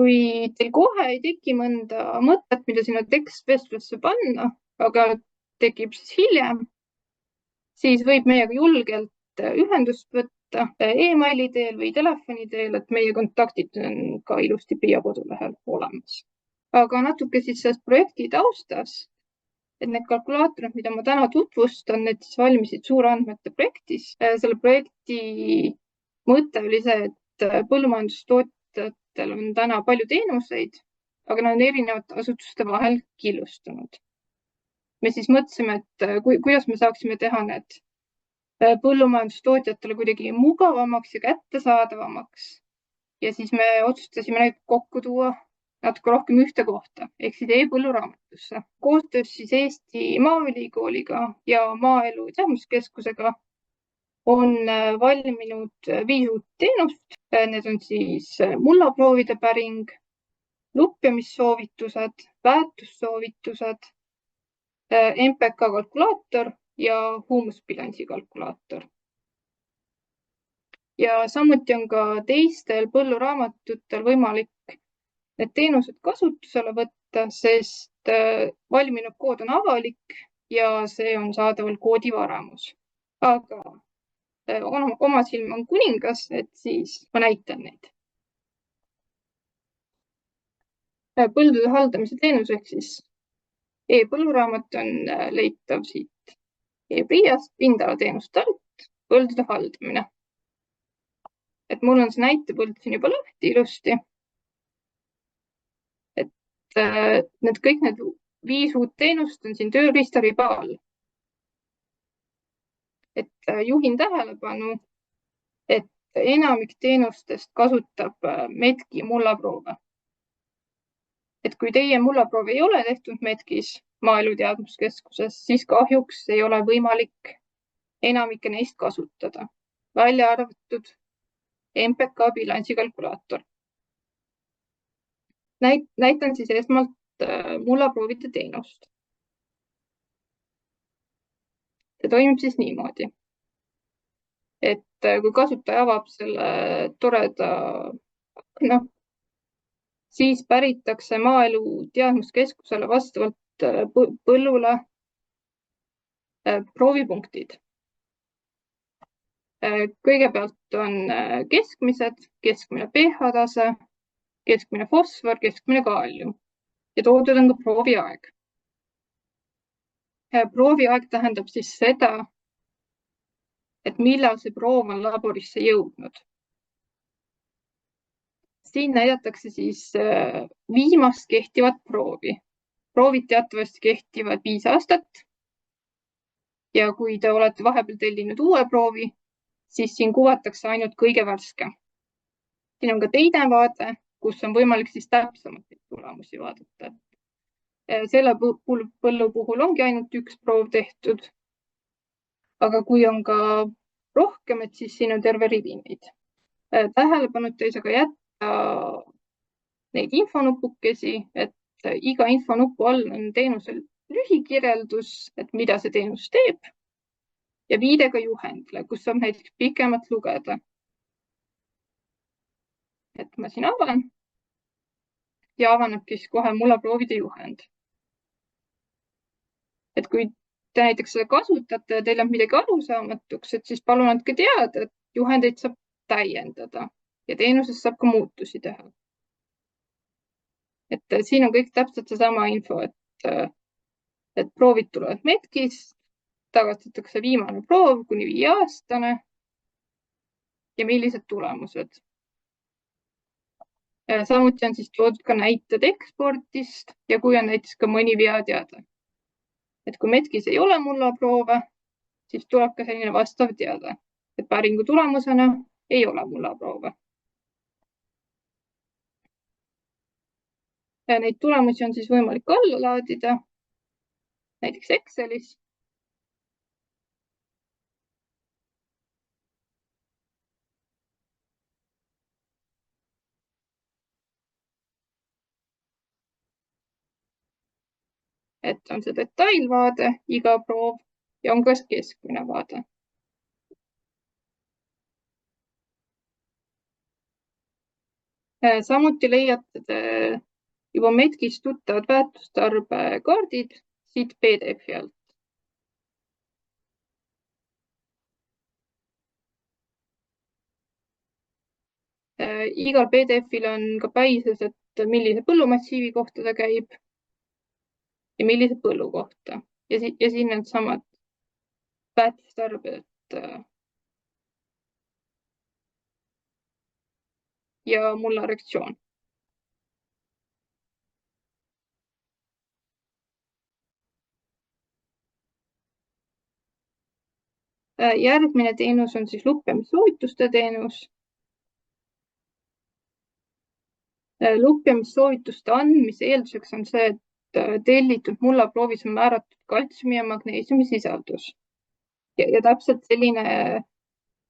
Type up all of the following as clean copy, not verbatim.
kui teil kohe ei teki mõnda mõtet, mida sinna tekstvestlusse panna, aga tekib siis hiljem, siis võib meiega julgelt ühendust võtta emaili teel või telefoni teel, et meie kontaktid on ka ilusti PRIA kodulehel olemas. Aga natuke siis sellest projekti taustast, et need kalkulaatorid, mida ma täna tutvustan, need siis valmisid suurandmete projektis. Selle projekti mõte oli see, et põllumajandustootjatel on täna palju teenuseid, aga nad on erinevate asutuste vahel killustunud. Me siis mõtlesime, et kuidas me saaksime teha need põllumajandustootjatele kuidagi mugavamaks ja kättesaadavamaks. Ja siis me otsustasime neid kokku tuua natuke rohkem ühte kohta, ehk siis e-põlluraamatusse. Koostöös siis Eesti Maaülikooliga ja Maaelu Teadmuskeskusega on valminud 5 uut teenust. Need on siis mullaproovide päring, lupjamissoovitused, väetussoovitused, MPK kalkulaator ja huumusbilansi kalkulaator. Ja samuti on ka teistel põlluraamatutel võimalik need teenused kasutusele võtta, sest valminud kood on avalik ja see on saadaval koodivaramus. Aga oma silm on kuningas, et siis ma näitan neid. Põldude haldamise teenus ehk siis e-põlluraamat on leitav siit e-PRIA-st, pindalateenust alt, põldude haldamine. Et mul on see näitepõld siin juba lahti ilusti. Et kõik need 5 uut teenust on siin tööriistariba all. Et juhin tähelepanu, et enamik teenustest kasutab Medki mullaproove. Et kui teie mullaproov ei ole tehtud Medkis Maaelu Teadmuskeskuses, siis kahjuks ei ole võimalik enamike neist kasutada, välja arvatud MPK bilansi kalkulaator. Näitan siis esmalt mullaproovide teenust. See toimib siis niimoodi, et kui kasutaja avab selle toreda akna, siis päritakse Maaelu Teadmuskeskusele vastavalt põllule proovipunktid. Kõigepealt on keskmised, keskmine pH-tase, keskmine fosfor, keskmine kaalium ja toodud on ka prooviaeg. Prooviaeg tähendab siis seda, et millal see proov on laborisse jõudnud. Siin näidatakse siis viimast kehtivat proovi. Proovid teatavasti kehtivad 5 aastat. Ja kui te olete vahepeal tellinud uue proovi, siis siin kuvatakse ainult kõige värske. Siin on ka teine vaade, kus on võimalik siis täpsemalt tulemusi vaadata. Selle põllu puhul ongi ainult 1 proov tehtud. Aga kui on ka rohkem, et siis siin on terve rivi neid. Tähelepanuta ei saa ka jätta neid infonupukesi, et iga infonupu all on teenusel lühikirjeldus, et mida see teenus teeb ja viide ka juhendile, kus saab näiteks pikemalt lugeda. Et ma siin avan ja avanebki siis kohe mullaproovide juhend. Et kui te näiteks seda kasutate ja teil on midagi arusaamatuks, et siis palun andke teada, et juhendeid saab täiendada ja teenuses saab ka muutusi teha. Et siin on kõik täpselt seesama info, et proovid tulevad Medkist, tagastatakse viimane proov kuni 5-aastane ja millised tulemused. Samuti on siis toodud ka näited ekspordist ja kui on näiteks ka mõni veateade. Et kui Medkis ei ole mullaproove, siis tuleb ka selline vastav teade, et päringu tulemusena ei ole mullaproove. Ja neid tulemusi on siis võimalik alla laadida, näiteks Excelis. Et on see detailvaade, iga proov ja on ka keskmine vaade. samuti leiate te juba Medgis tuttavad väärtustarbekaardid siit PDF-i alt. Igal PDF-il on ka päises, et millise põllumassiivi kohta ta käib ja millise põllu kohta ja siin on samad väärtustarbed ja mullareaktsioon. Järgmine teenus on siis lupjamissoovituste teenus. Lupjamissoovituste andmise eelduseks on see, et tellitud mullaproovis on määratud kaltsiumi ja magneesiumi sisaldus. Ja täpselt selline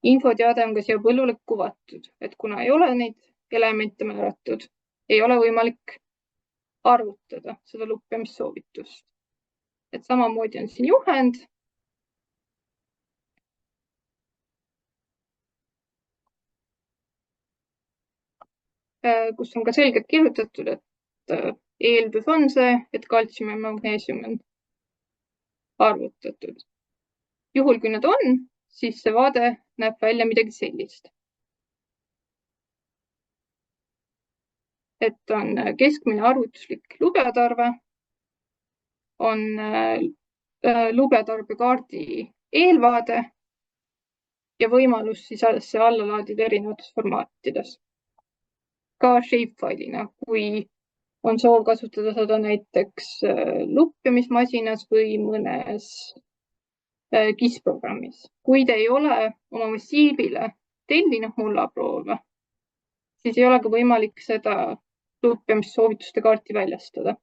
infoteade on ka siia põllule kuvatud, et kuna ei ole neid elemente määratud, ei ole võimalik arvutada seda lupjamissoovitust. Et samamoodi on siin juhend. Kus on ka selgelt kirjutatud, et eeldus on see, et kaltsium ja magneesium on arvutatud. Juhul, kui nad on, siis see vaade näeb välja midagi sellist. Et on keskmine arvutuslik lubjatarve, on lubjatarbekaardi eelvaade ja võimalus siis see alla laadida erinevates formaatides. Ka shapefile'ina, kui on soov kasutada seda näiteks lupjamismasinas või mõnes KISS-programmis. Kui te ei ole oma massiivile tellinud mullaproove, siis ei ole ka võimalik seda lupjamissoovituste kaarti väljastada.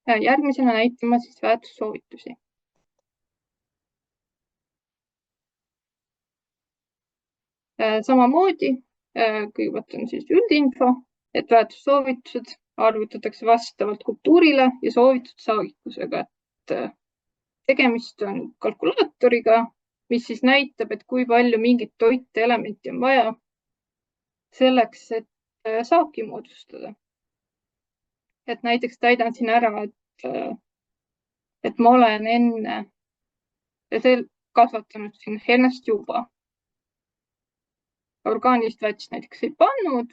Järgmisena näitama siis väärtussoovitusi. Samamoodi kõigepealt on siis üldinfo, et väärtussoovitused arvutatakse vastavalt kultuurile ja soovitud saagikusega. Et tegemist on kalkulaatoriga, mis siis näitab, et kui palju mingit toitelementi on vaja selleks, et saaki moodustada. Et näiteks täidan siin ära, et ma olen enne kasvatanud siin hernest juba. Orgaanilist väetist näiteks ei pannud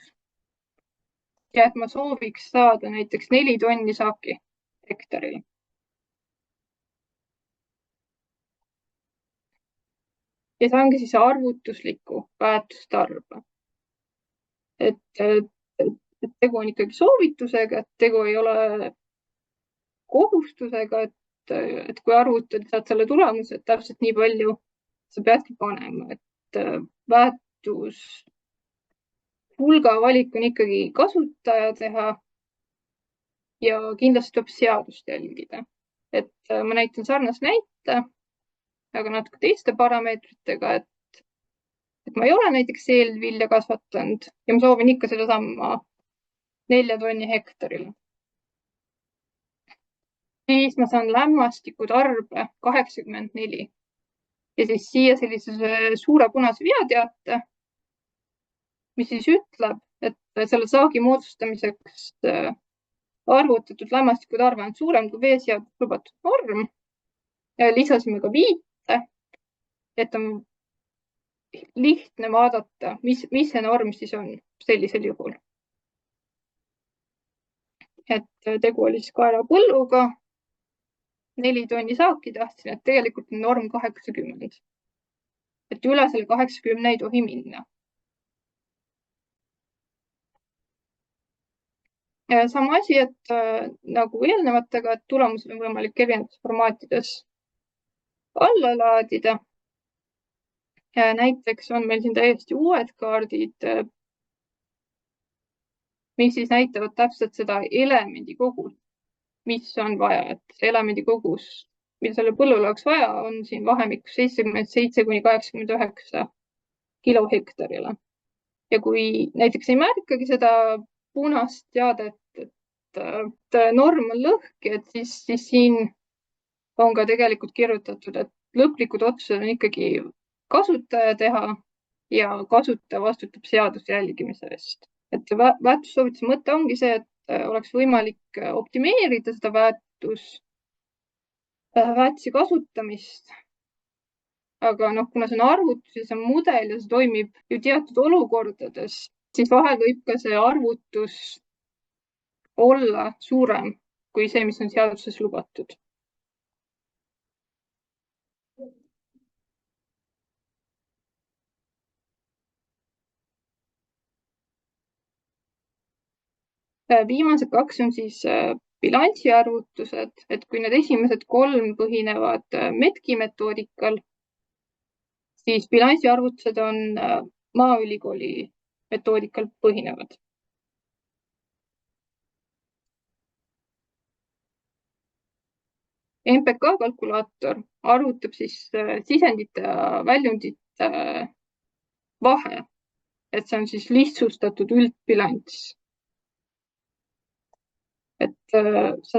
ja et ma sooviks saada näiteks 4 tonni saaki hektaril. Ja see ongi siis arvutusliku väärtustarbe. Et tegu on ikkagi soovitusega, et tegu ei ole kohustusega, et kui arvutad, saad selle tulemuse, et täpselt nii palju sa peadki panema, et väärtus hulga valik on ikkagi kasutaja teha ja kindlasti tuleb seadust jälgida. Et ma näitan sarnast näite, aga natuke teiste parameetritega, et ma ei ole näiteks eelvilja kasvatanud ja ma soovin ikka sedasama 4 tonni hektaril. Siis ma saan lämmastikutarbe 84 ja siis siia sellise suure punase veateate, mis siis ütleb, et selle saagi moodustamiseks arvutatud lämmastikutarve on suurem kui veeseadus lubatud norm. Lisasime ka viite, et on lihtne vaadata, mis see norm siis on sellisel juhul. Et tegu oli siis kaerapõlluga, 4 tonni saaki tahtsin, et tegelikult on norm 80. Et üle selle 80 ei tohi minna. Sama asi, et nagu eelnevatega, et tulemused on võimalik erinevates formaatides alla laadida. Näiteks on meil siin täiesti uued kaardid, mis siis näitavad täpselt seda elemendi kogust, mis on vaja, et see elemendi kogus, mida selle põllul oleks vaja, on siin vahemikus 77 kuni 89 kilo hektarile. Ja kui näiteks ei märkagi seda punast teadet, et norm on lõhki, et siis siin on ka tegelikult kirjutatud, et lõplikud otsused on ikkagi kasutaja teha ja kasutaja vastutab seaduse jälgimise eest. Et väärtussoovituse mõte ongi see, et oleks võimalik optimeerida seda väärtuse kasutamist. Aga kuna see on arvutus ja see on mudel ja see toimib ju teatud olukordades, siis vahel võib ka see arvutus olla suurem kui see, mis on seaduses lubatud. Viimased kaks on siis bilansiarvutused, et kui need esimesed kolm põhinevad METK-i metoodikal, siis bilansiarvutused on Maaülikooli metoodikal põhinevad. MPK kalkulaator arvutab siis sisendite ja väljundite vahe, et see on siis lihtsustatud üldbilanss. Et sa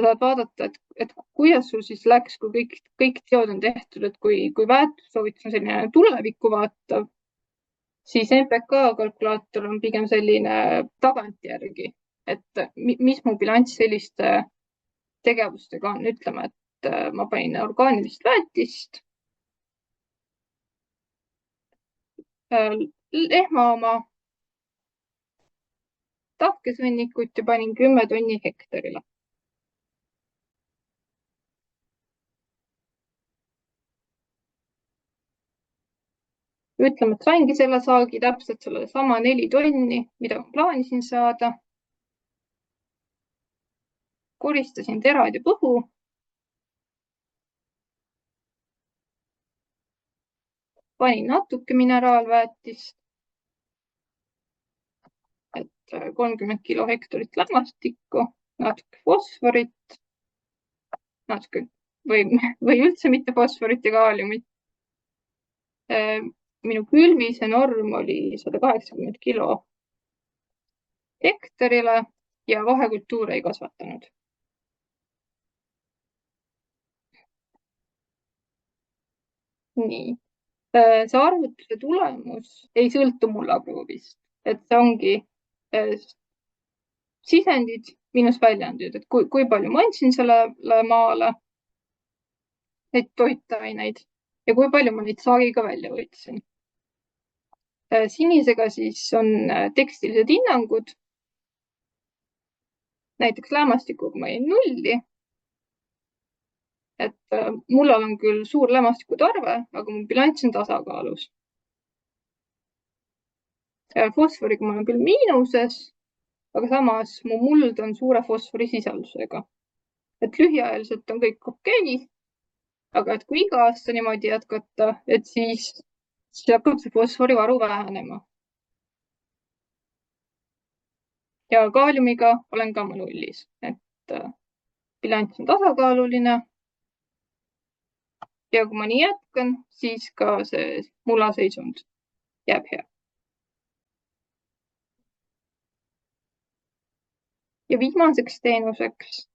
saad vaadata, et kuidas sul siis läks, kui kõik teod on tehtud, et kui väärtussoovitus on selline tulevikku vaatav, siis MPK kalkulaator on pigem selline tagantjärgi, et mis mu bilanss selliste tegevustega on. Ütleme, et ma panin orgaanilist väetist, lehma oma, tahkesõnnikut ja panin 10 tonni hektarile. Ütleme, et saingi selle saagi täpselt sellesama 4 tonni, mida ma plaanisin saada. Koristasin terad ja põhu. Panin natuke mineraalväetist, et 30 kilo hektarit lämmastikku, natuke fosforit, natuke või üldse mitte fosforit ja kaaliumit. Minu külvise norm oli 180 kilo hektarile ja vahekultuure ei kasvatanud. Nii. See arvutuse tulemus ei sõltu mullaproovist, et see ongi sisendid miinus väljundid, et kui palju ma andsin sellele maale neid toitaineid ja kui palju ma neid saagiga välja võtsin. Sinisega siis on tekstilised hinnangud. Näiteks lämmastikuga ma jäin nulli. Et mullal on küll suur lämmastikutarve, aga mu bilanss on tasakaalus. Fosforiga ma olen küll miinuses, aga samas mu muld on suure fosforisisaldusega. Et lühiajaliselt on kõik okei, aga et kui iga aasta niimoodi jätkata, et siis hakkab see fosforivaru vähenema. Ja kaaliumiga olen ka ma nullis, et bilanss on tasakaaluline. Ja kui ma nii jätkan, siis ka see mullaseisund jääb hea. Ja viimaseks teenuseks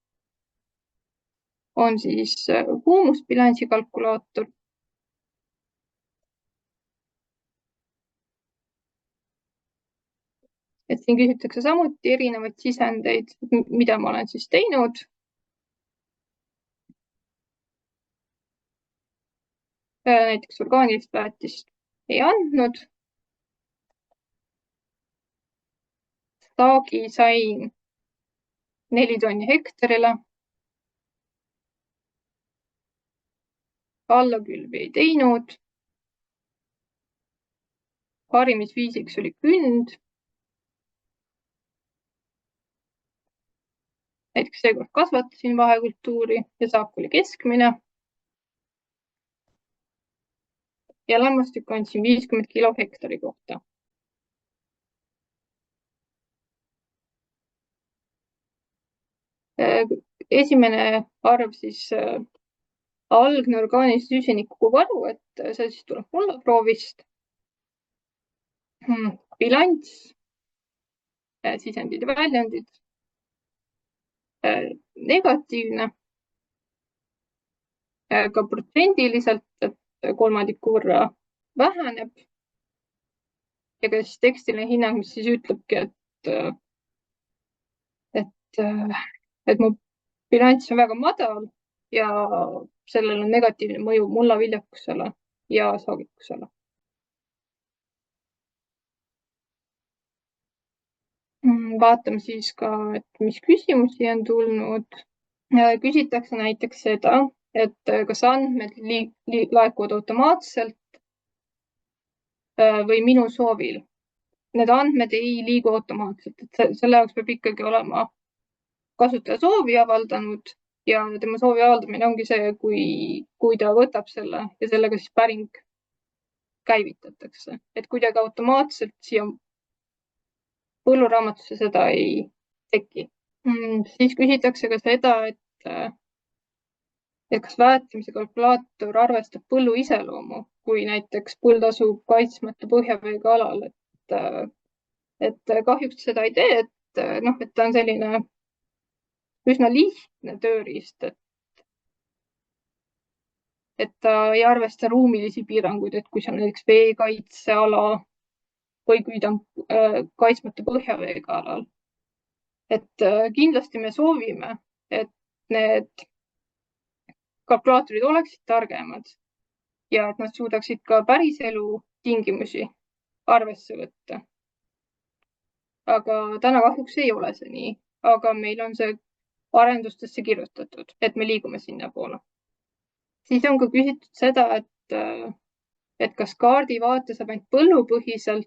on siis huumusbilansi kalkulaator. Et siin küsitakse samuti erinevaid sisendeid, mida ma olen siis teinud. Näiteks orgaanilist väetist ei andnud. Saagi sain 4 tonni hektarile. Allakülvi ei teinud. Harimisviisiks oli künd. Näiteks seekord kasvatasin vahekultuuri ja saak oli keskmine. Ja lämmastikku andsin 50 kilo hektari kohta. Esimene arv siis algne orgaanilise süsiniku varu, et see siis tuleb mullaproovist. Bilanss, sisendid ja väljundid, negatiivne. Ka protsendiliselt, et kolmandiku võrra väheneb. Ja ka siis tekstiline hinnang, mis siis ütlebki, et mu bilanss on väga madal ja sellel on negatiivne mõju mullaviljakusele ja saagikusele. Vaatame siis ka, et mis küsimusi on tulnud. Küsitakse näiteks seda, et kas andmed laekuvad automaatselt või minu soovil. Need andmed ei liigu automaatselt, et selle jaoks peab ikkagi olema kasutaja soovi avaldanud ja tema soovi avaldamine ongi see, kui ta võtab selle ja sellega siis päring käivitatakse. Et kuidagi automaatselt siia põlluraamatusse seda ei teki. Siis küsitakse ka seda, et kas väetamise kalkulaator arvestab põllu iseloomu, kui näiteks põld asub kaitsmata põhjaveega alal, et kahjuks seda ei tee, et ta on selline üsna lihtne tööriist, et ta ei arvesta ruumilisi piiranguid, et kui see on näiteks veekaitseala või kui ta on kaitsmata põhjaveega alal. Et kindlasti me soovime, et need kalkulaatorid oleksid targemad ja et nad suudaksid ka päriselu tingimusi arvesse võtta. Aga täna kahjuks ei ole see nii, aga meil on see arendustesse kirjutatud, et me liigume sinnapoole. Siis on ka küsitud seda, et kas kaardivaate saab ainult põllupõhiselt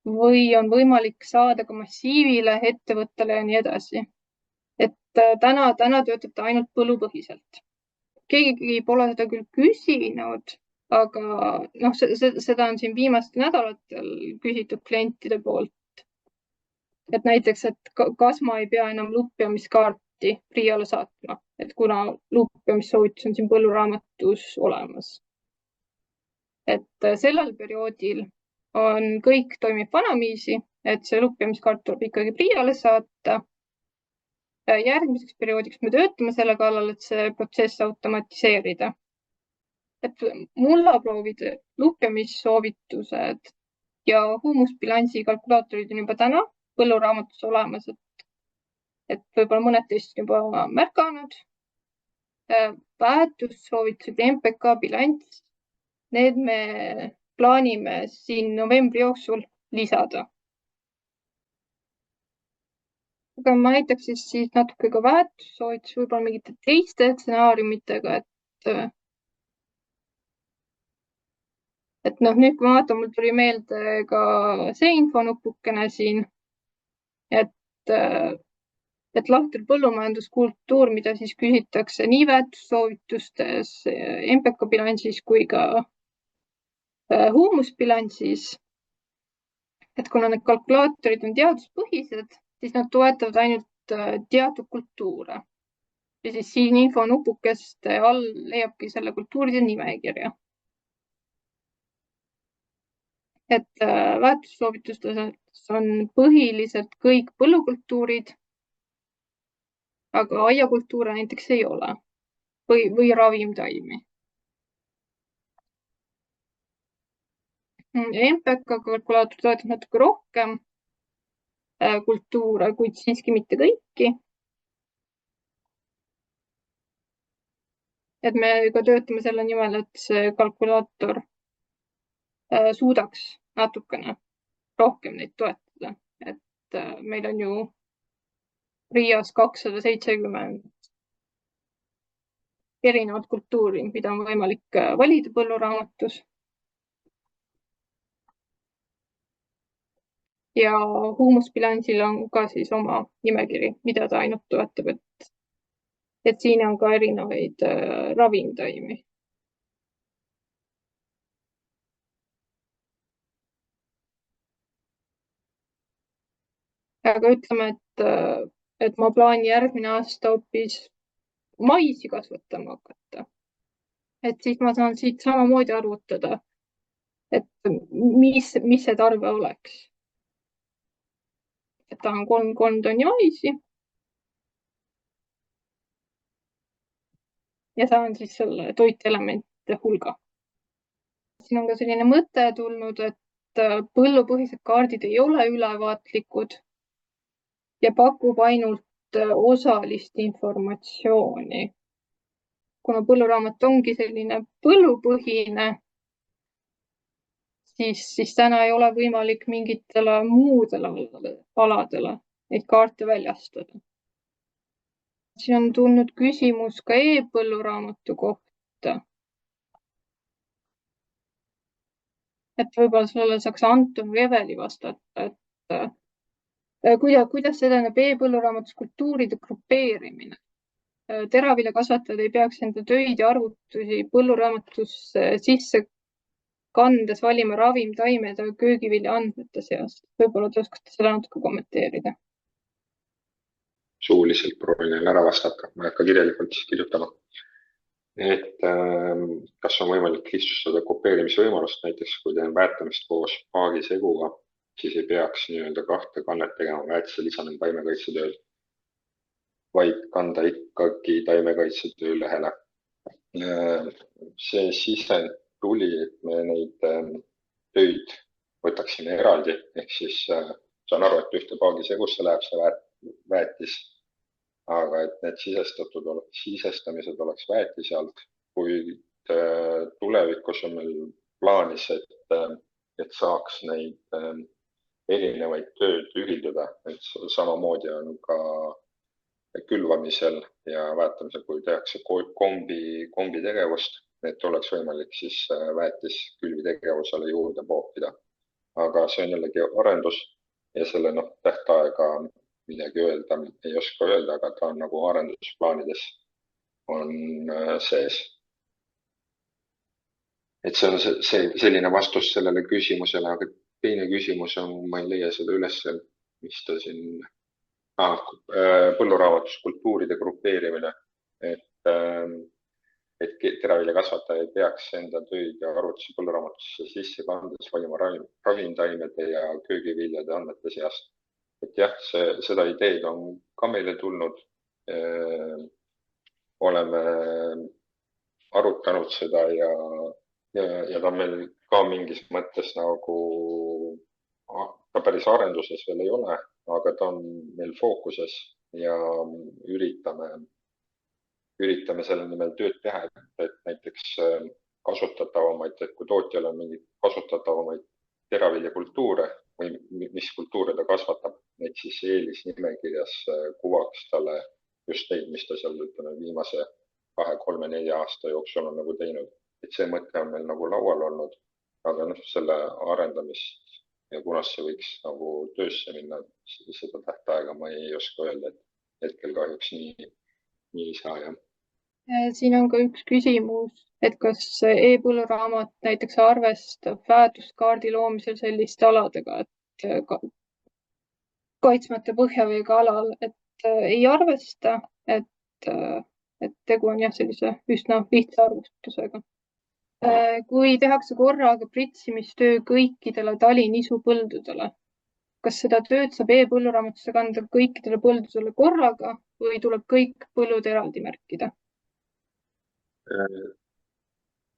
või on võimalik saada ka massiivile, ettevõttele ja nii edasi. Et täna töötab ta ainult põllupõhiselt. Keegi pole seda küll küsinud, aga seda on siin viimastel nädalatel küsitud klientide poolt. Et näiteks, et kas ma ei pea enam lupjamiskaarti PRIA-le saatma, et kuna lupjamissoovitus on siin põlluraamatus olemas. Et sellel perioodil kõik toimib vanaviisi, et see lupjamiskaart tuleb ikkagi PRIA-le saata. Järgmiseks perioodiks me töötame selle kallal, et see protsess automatiseerida. Et mullaproovide lupjamissoovitused ja humusbilansi kalkulaatorid on juba täna põlluraamatus olemas, et võib-olla mõned teist juba märganud. Väetussoovitused ja MPK bilanss, need me plaanime siin novembri jooksul lisada. Aga ma näitaks siis natuke ka väetussoovitus võib-olla mingite teiste stsenaariumitega, et nüüd kui ma vaatan, mul tuli meelde ka see infonupukene siin, et lahter põllumajanduskultuur, mida siis küsitakse nii väetussoovitustes, MPK bilansis kui ka humusbilansis. Et kuna need kalkulaatorid on teaduspõhised, siis nad toetavad ainult teatud kultuure. Ja siis siin infonupukeste all leiabki selle kultuuride nimekirja. Et väetussoovitustes on põhiliselt kõik põllukultuurid, aga aiakultuure näiteks ei ole või ravimtaimi. MPK kalkulaator toetab natuke rohkem kultuure, kuid siiski mitte kõiki. Et me ka töötame selle nimel, et see kalkulaator suudaks natukene rohkem neid toetada. Et meil on ju PRIA-s 270 erinevat kultuuri, mida on võimalik valida põlluraamatus. Ja humusbilansil on ka siis oma nimekiri, mida ta ainult toetab, et siin on ka erinevaid ravimtaimi. Aga ütleme, et ma plaanin järgmine aasta hoopis maisi kasvatama hakata. Et siis ma saan siit samamoodi arvutada, et mis see tarve oleks. Et tahan 3 tonni maisi. Ja saan siis selle toitelementide hulga. siin on ka selline mõte tulnud, et põllupõhised kaardid ei ole ülevaatlikud ja pakub ainult osalist informatsiooni. Kuna põlluraamat ongi selline põllupõhine, siis täna ei ole võimalik mingitele muudele aladele neid kaarte väljastada. Siin on tulnud küsimus ka e-põlluraamatu kohta. Et võib-olla sellele saaks Anton või Eveli vastata, et kuidas edeneb e-põlluraamatus kultuuride grupeerimine. Teraviljakasvatajad ei peaks enda töid ja arvutusi põlluraamatusse sisse kandes valima ravimtaimede ja köögivilja andmete seast. Võib-olla te oskate seda natuke kommenteerida. Suuliselt proovin ära vastata, ma ei hakka kirjalikult kirjutama. Et kas on võimalik lihtsustada kopeerimisvõimalust, näiteks kui teen väetamist koos paagiseguga, siis ei peaks nii-öelda 2 kannet tegema väetise lisanen taimekaitsetööl, vaid kanda ikkagi taimekaitsetöö lehele. See sisend tuli, et me neid töid võtaksime eraldi, ehk siis saan aru, et ühte paagisegusse läheb see väetis, aga et need sisestamised oleks väetise alt, kuid tulevikus on meil plaanis, et saaks neid erinevaid tööd ühildada, et samamoodi on ka külvamisel ja väetamisel, kui tehakse kombi tegevust, et oleks võimalik siis väetis külvi tegevusele juurde pookida. Aga see on jällegi arendus ja selle tähtaega midagi öelda, ei oska öelda, aga ta on nagu arendusplaanides on sees. Et see on selline vastus sellele küsimusele, aga teine küsimus on, ma ei leia seda üles, mis ta siin, põlluraamatus kultuuride grupeerimine, et teraviljakasvataja ei peaks enda töid ja arvutusi põlluraamatusse sisse kandes valima ravimtaimede ja köögiviljade andmete seast. Et jah, seda ideed on ka meile tulnud. Oleme arutanud seda ja ta on meil ka mingis mõttes nagu, ta päris arenduses veel ei ole, aga ta on meil fookuses ja üritame selle nimel tööd teha, et näiteks kasutatavamaid, et kui tootjal on mingeid kasutatavamaid teraviljakultuure või mis kultuure ta kasvatab, neid siis eelisnimekirjas kuvaks talle just neid, mis ta seal viimase 2, 3, 4 aasta jooksul on nagu teinud. Et see mõte on meil nagu laual olnud, aga selle arendamist ja kunas see võiks nagu töösse minna, seda tähtaega ma ei oska öelda, et hetkel kahjuks nii ei saa, jah. Siin on ka üks küsimus, et kas e-põlluraamat näiteks arvestab väärtuskaardi loomisel selliste aladega, et kaitsmata põhjaveega alal, et ei arvesta, et tegu on jah sellise üsna lihtsa arvustusega. Kui tehakse korraga pritsimistöö kõikidele talinisupõldudele, kas seda tööd saab e-põlluraamatusse kanda kõikidele põldudele korraga või tuleb kõik põllud eraldi märkida?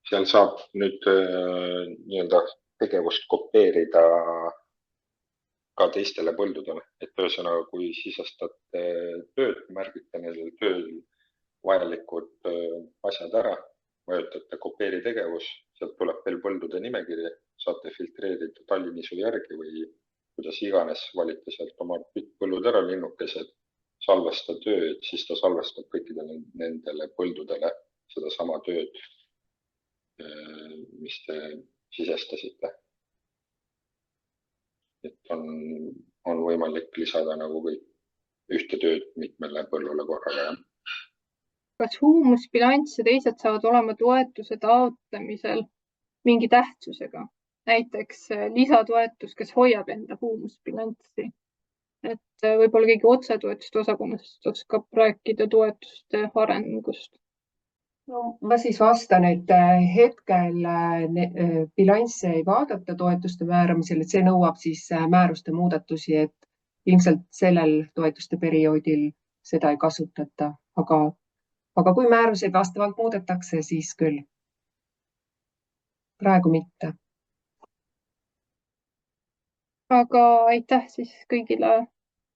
Seal saab nüüd nii-öelda tegevust kopeerida ka teistele põldudele, et ühesõnaga, kui sisestate tööd, märgite nendel tööl vajalikud asjad ära, vajutate kopeeri tegevus, sealt tuleb veel põldude nimekiri, saate filtreerida tallinisu järgi või kuidas iganes, valite sealt oma põllud ära linnukesed, salvesta töö, siis ta salvestab kõikidele nendele põldudele sedasama tööd, mis te sisestasite. Et on võimalik lisada nagu kõik ühte tööd mitmele põllule korraga. Kas huumusbilanss ja teised saavad olema toetuse taotlemisel mingi tähtsusega? Näiteks lisatoetus, kes hoiab enda huumusbilanssi. Et võib-olla keegi otsetoetuste osakonnast oskab rääkida toetuste arengust. No, ma siis vastan, et hetkel bilansse ei vaadata toetuste määramisel, et see nõuab siis määruste muudatusi, et ilmselt sellel toetuste perioodil seda ei kasutata, aga kui määruseid vastavalt muudetakse, siis küll. praegu mitte. Aga aitäh siis kõigile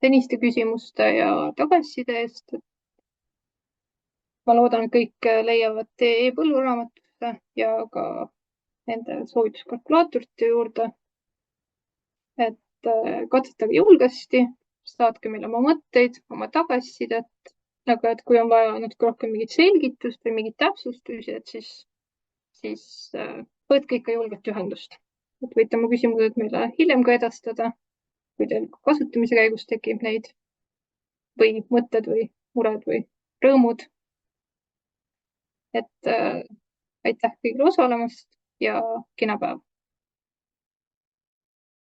seniste küsimuste ja tagasiside eest. Ma loodan, et kõik leiavad tee e-põlluraamatusse ja ka nende soovituskalkulaatorite juurde. Et katsetage julgesti, saatke meile oma mõtteid, oma tagasisidet, aga et kui on vaja natuke rohkem mingit selgitust või mingit täpsustusi, et siis võtke ikka julgelt ühendust. Et võite oma küsimused meile hiljem ka edastada, kui teil kasutamise käigus tekib neid või mõtted või mured või rõõmud. Et aitäh kõigile osalemast ja kena päeva!